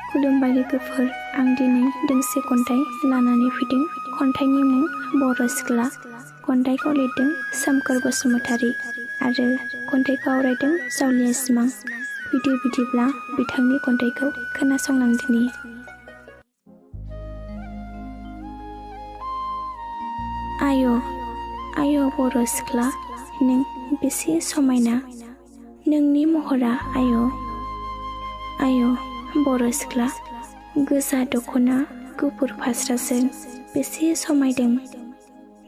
खुलुमबाय लोगोफोर, आं दिनै दोंसे खन्थाइ लानानै फैदों। खन्थाइनि मुं बर' सिख्ला। खन्थाइखौ लिरदों सोमखोर बसुमतारी आरो खन्थाइखौ आवरायदों जावलिया सिमां। फैदो बिदिब्ला बिथांनि खन्थाइखौ खोनासंलांदिनि। आय' बर' सिख्ला, नों बेसे समायना, नोंनि महरा आय' बर' सिख्ला, गोजा दख'ना गुफुर फास्राजों बेसे समायदों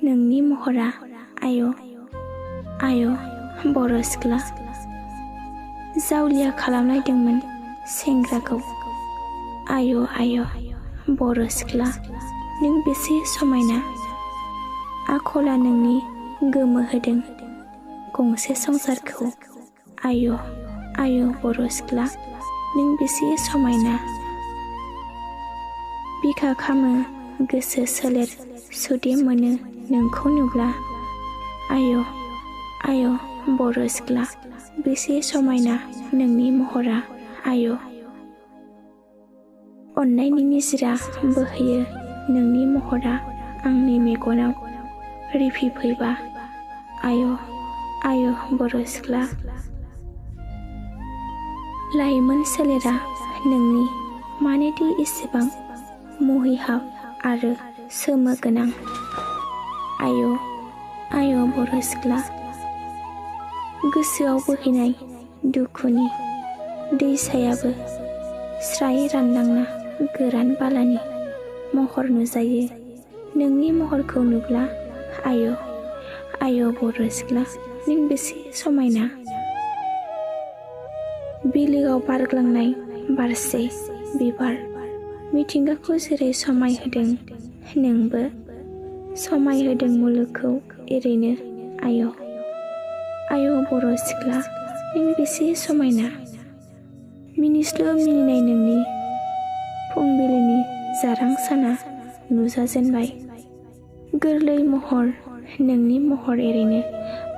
नोंनि महरा आय' बर' सिख्ला। जावलिया खालामलायदोंमोन सेंग्राखौ आय' बर' सिख्ला, नों बेसे समायना, आखला नोंनि गोमोहोदों गंसे संसारखौ आय' बर' सिख्ला, नों बेसे समायना। बिखा खामो गोसो सोलेर सुदेम मोनो नोंखौ नुब्ला आय' बर' सिख्ला, बेसे समायना नोंनि महरा आय'। अननायनि निजिरा बोहैयो नोंनि महरा आंनि मेगनाव रिफिफैबा आय' बर' सिख्ला। लाइमोन सोलेरा नोंनि मानोदि एसेबां मुहिहाब आरो सोमो गोनां आय' बर' सिख्ला। गोसोआव बोहैनाय दुखुनि दैसायाबो स्राय रानलांना गोरान बालानि महर नुजायो नोंनि महरखौ नुब्ला आय' बर' सिख्ला, नों बेसे समायना। बिलोआव बारग्लांनाय बारसे बिबार मिथिंगाखौ जेरै समायहोदों नोंबो समायहोदों मुलुगखौ एरैनो आय' बर' सिख्ला, नों बेसे समायना। मिनिस्लु मिनिनाय नोंनि फुंबिलिनि जारां साना नुजाजेनबाय गोरलै महर नोंनि महर एरैनो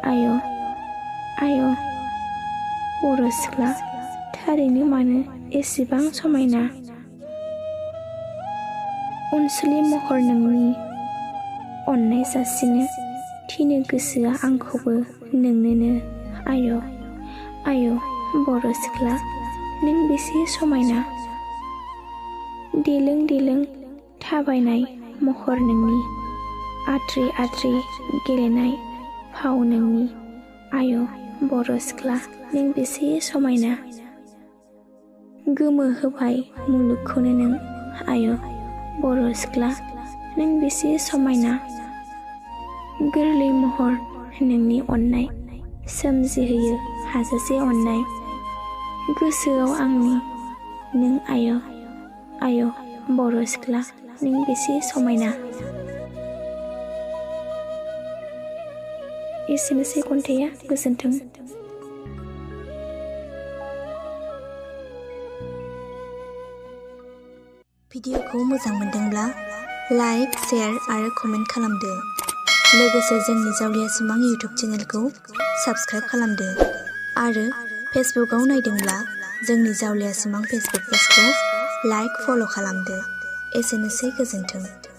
आय' बर' सिख्ला, थारैनो मानो एसेबां समायना। अनसुलि महर नोंनि अननाय जासिनो थिनो गोसोआ आंखौबो नोंनोनो आय' बर' सिख्ला, नों बेसे समायना। देलों देलों थाबायनाय महर नोंनि आद्रि आद्रि गेलेनाय फाव नोंनि आय' बर' सिख्ला, नों बेसे समायना। गोमोहोबाय मुलुगखौनो नों आय' बर' सिख्ला, नों बेसे समायना। गोरलै महर नोंनि अननाय सोमजिहोयो हाजासे अननाय गोसोआव आंनि नों आय' बर' सिख्ला, नों बेसे समायना। एसेनोसै खन्थाइया, गोजोन्थों। भिडिअखौ मोजां मोनदोंब्ला लाइक, शेयार आरो कमेन्ट खालामदो। लोगोसे जोंनि जावलिया सिमां इउटुब चेनेलखौ साबस्क्राइब खालामदो आरो फेसबुकआव नायदोंब्ला जोंनि जावलिया सिमां फेसबुक पेजखौ लाइक, फल' खालामदो। एसेनोसै, गोजोन्थों।